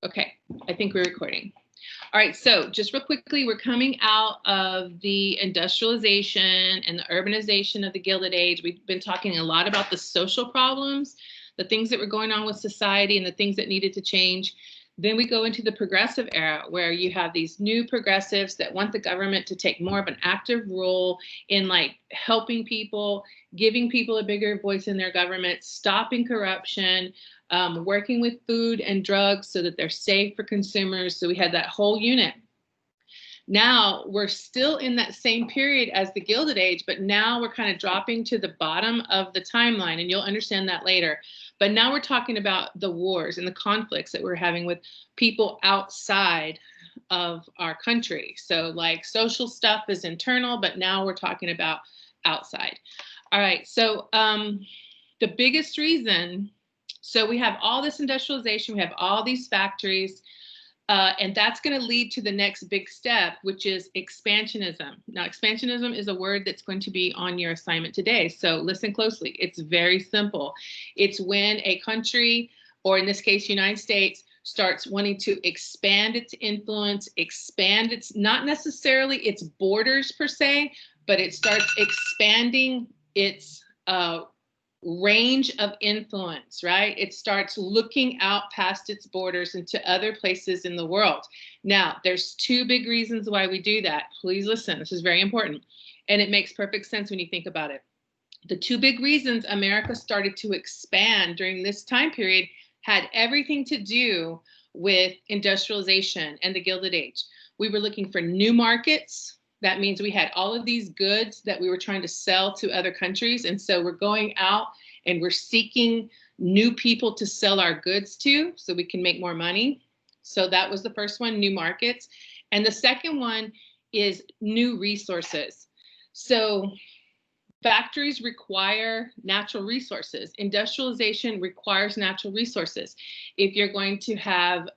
Okay, I think we're recording. All right, so just real quickly, we're coming out of the industrialization and the urbanization of the Gilded Age. We've been talking a lot about the social problems, the things that were going on with society and the things that needed to change. Then we go into the progressive era, where you have these new progressives that want the government to take more of an active role in like helping people, giving people a bigger voice in their government, stopping corruption, working with food and drugs so that they're safe for consumers. So we had that whole unit. Now we're still in that same period as the Gilded Age, but now we're kind of dropping to the bottom of the timeline, and you'll understand that later. But now we're talking about the wars and the conflicts that we're having with people outside of our country. So like social stuff is internal, but now we're talking about outside. All right, so the biggest reason, so we have all this industrialization, we have all these factories, and that's going to lead to the next big step, which is expansionism. Now, expansionism is a word that's going to be on your assignment today. So listen closely. It's very simple. It's when a country, or in this case, United States, starts wanting to expand its influence, expand its, not necessarily its borders per se, but it starts expanding its range of influence, right? It starts looking out past its borders into other places in the world. Now, there's two big reasons why we do that. Please listen, this is very important. And it makes perfect sense when you think about it. The two big reasons America started to expand during this time period had everything to do with industrialization and the Gilded Age. We were looking for new markets. That means we had all of these goods that we were trying to sell to other countries. And so we're going out and we're seeking new people to sell our goods to so we can make more money. So that was the first one, new markets. And the second one is new resources. So factories require natural resources. Industrialization requires natural resources. If you're going to have,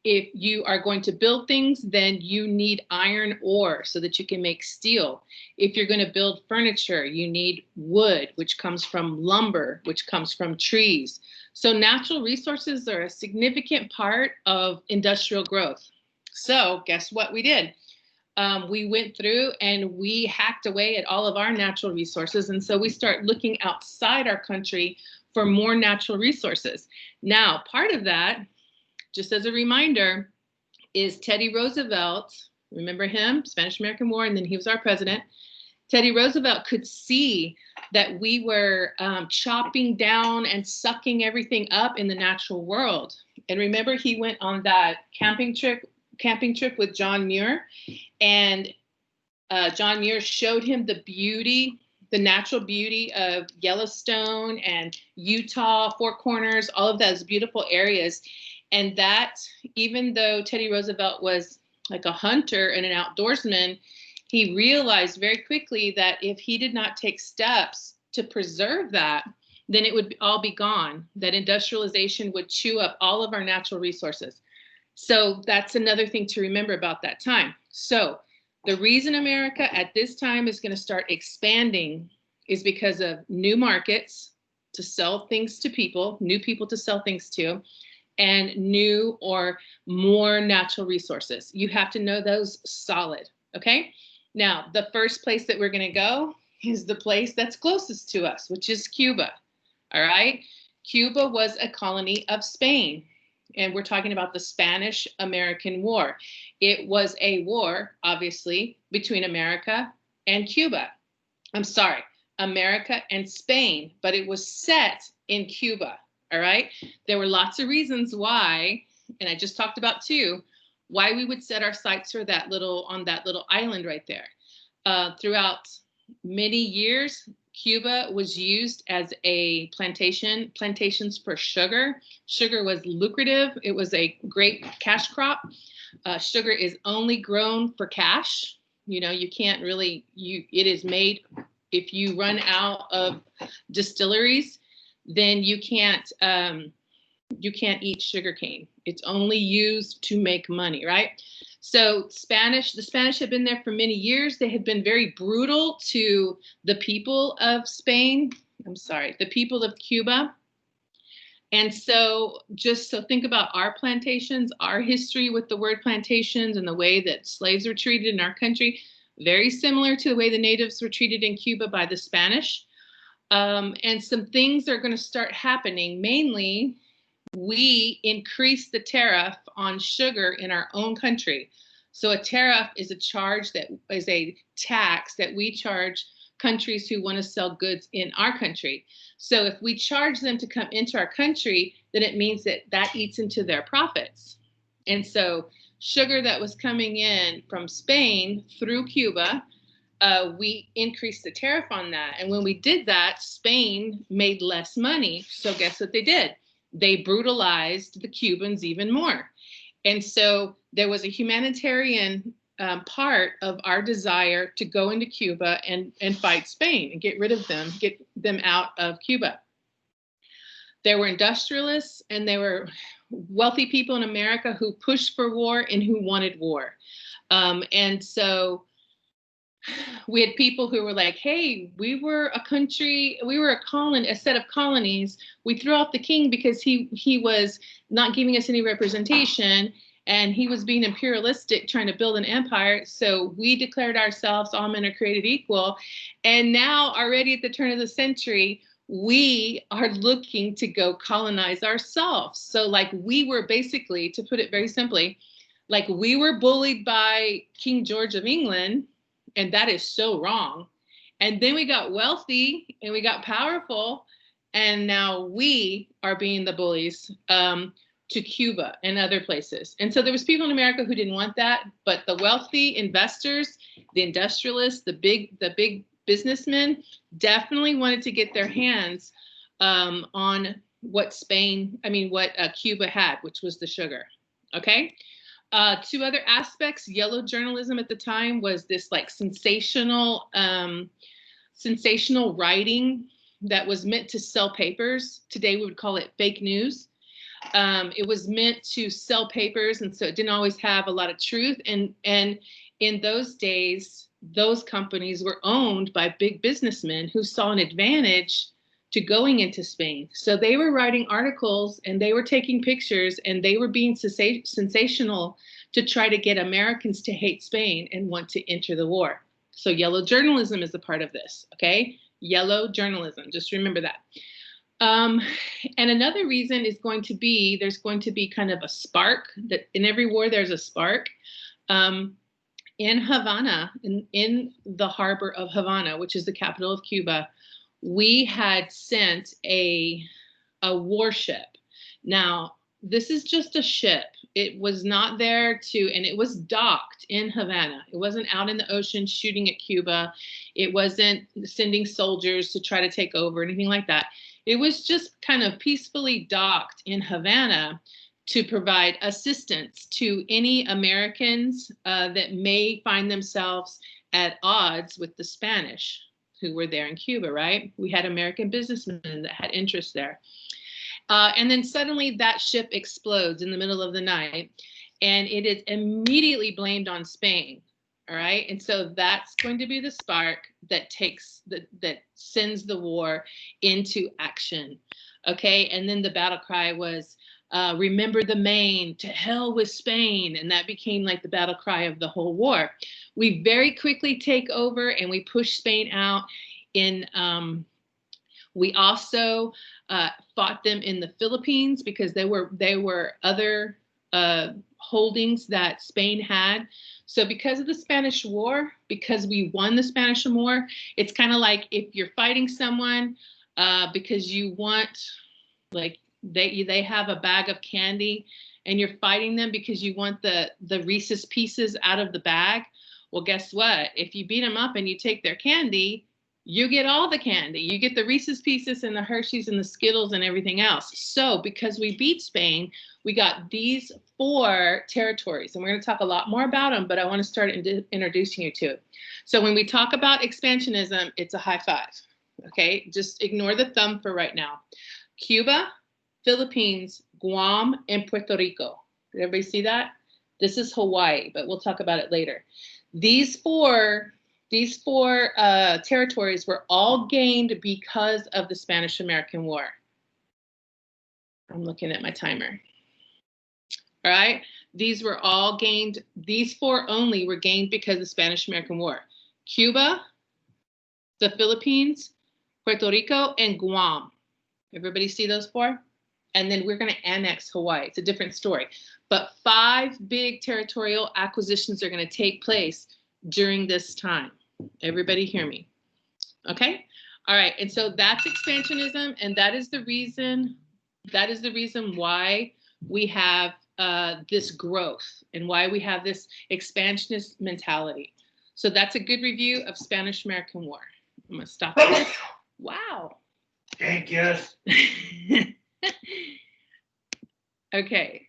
if you are going to build things, then you need iron ore so that you can make steel. If you're going to build furniture, you need wood, which comes from lumber, which comes from trees. So natural resources are a significant part of industrial growth. So guess what we did? We went through and we hacked away at all of our natural resources. And so we start looking outside our country for more natural resources. Now, part of that, just as a reminder, is Teddy Roosevelt. Remember him, Spanish-American War, and then he was our president. Teddy Roosevelt could see that we were chopping down and sucking everything up in the natural world. And remember, he went on that camping trip with John Muir, and John Muir showed him the beauty, the natural beauty of Yellowstone and Utah, Four Corners, all of those beautiful areas. And that, even though Teddy Roosevelt was like a hunter and an outdoorsman, he realized very quickly that if he did not take steps to preserve that, then it would all be gone, that industrialization would chew up all of our natural resources. So that's another thing to remember about that time. So the reason America at this time is going to start expanding is because of new markets to sell things to people, new people to sell things to, and new or more natural resources. You have to know those solid, okay? Now, the first place that we're gonna go is the place that's closest to us, which is Cuba, all right? Cuba was a colony of Spain, and we're talking about the Spanish-American War. It was a war, obviously, between America and Cuba. I'm sorry, America and Spain, but it was set in Cuba. All right. There were lots of reasons why, and I just talked about two, why we would set our sights for that little, on that little island right there. Throughout many years, Cuba was used as a plantations for sugar. Sugar was lucrative. It was a great cash crop. Sugar is only grown for cash. You know, you can't really, it is made, if you run out of distilleries, then you can't eat sugarcane. It's only used to make money, right? So the Spanish had been there for many years. They had been very brutal to the people of Spain. I'm sorry, the people of Cuba. And so just so think about our plantations, our history with the word plantations and the way that slaves were treated in our country, very similar to the way the natives were treated in Cuba by the Spanish. And some things are going to start happening. Mainly, we increase the tariff on sugar in our own country. So a tariff is a charge that is a tax that we charge countries who want to sell goods in our country. So if we charge them to come into our country, then it means that that eats into their profits. And so sugar that was coming in from Spain through Cuba, we increased the tariff on that. And when we did that, Spain made less money. So guess what they did? They brutalized the Cubans even more. And so there was a humanitarian part of our desire to go into Cuba and fight Spain and get rid of them, get them out of Cuba. There were industrialists and there were wealthy people in America who pushed for war and who wanted war. And so we had people who were like, hey, we were a country, we were a set of colonies. We threw out the king because he was not giving us any representation and he was being imperialistic, trying to build an empire. So we declared ourselves all men are created equal. And now already at the turn of the century, we are looking to go colonize ourselves. So like we were basically, to put it very simply, like we were bullied by King George of England, and that is so wrong. And then we got wealthy and we got powerful, and now we are being the bullies to Cuba and other places. And so there was people in America who didn't want that, but the wealthy investors, the industrialists, the big businessmen definitely wanted to get their hands on what Cuba had, which was the sugar. Okay. Two other aspects. Yellow journalism at the time was this like sensational writing that was meant to sell papers. Today we would call it fake news. It was meant to sell papers, and so it didn't always have a lot of truth. And in those days, those companies were owned by big businessmen who saw an advantage to going into Spain. So they were writing articles and they were taking pictures and they were being sensational to try to get Americans to hate Spain and want to enter the war. So yellow journalism is a part of this, okay? Yellow journalism, just remember that. And another reason is going to be, there's going to be kind of a spark, that in every war there's a spark. In Havana, in the harbor of Havana, which is the capital of Cuba, we had sent a warship. Now, this is just a ship. It was not there to, and it was docked in Havana. It wasn't out in the ocean shooting at Cuba. It wasn't sending soldiers to try to take over, anything like that. It was just kind of peacefully docked in Havana to provide assistance to any Americans that may find themselves at odds with the Spanish who were there in Cuba, right? We had American businessmen that had interest there. And then suddenly that ship explodes in the middle of the night, and it is immediately blamed on Spain. All right. And so that's going to be the spark that that sends the war into action. Okay. And then the battle cry was, remember the Maine, to hell with Spain. And that became like the battle cry of the whole war. We very quickly take over and we push Spain out. We also fought them in the Philippines because they were other holdings that Spain had. So because of the Spanish War, because we won the Spanish War, it's kind of like if you're fighting someone because you want, like they have a bag of candy and you're fighting them because you want the Reese's Pieces out of the bag. Well, guess what? If you beat them up and you take their candy, you get all the candy. You get the Reese's Pieces and the Hershey's and the Skittles and everything else. So because we beat Spain, we got these 4 territories, and we're going to talk a lot more about them, but I want to start introducing you to it. So when we talk about expansionism, it's a high five. Okay, just ignore the thumb for right now. Cuba, Philippines, Guam, and Puerto Rico. Did everybody see that? This is Hawaii, but we'll talk about it later. These four territories were all gained because of the Spanish-American War. I'm looking at my timer. All right. These were all gained. These 4 only were gained because of the Spanish-American War. Cuba, the Philippines, Puerto Rico, and Guam. Everybody see those 4? And then we're going to annex Hawaii. It's a different story. But 5 big territorial acquisitions are going to take place during this time. Everybody hear me? Okay? All right. And so that's expansionism, and that is the reason why we have this growth and why we have this expansionist mentality. So that's a good review of Spanish-American War. I'm going to stop this. Wow. Thank you. Okay.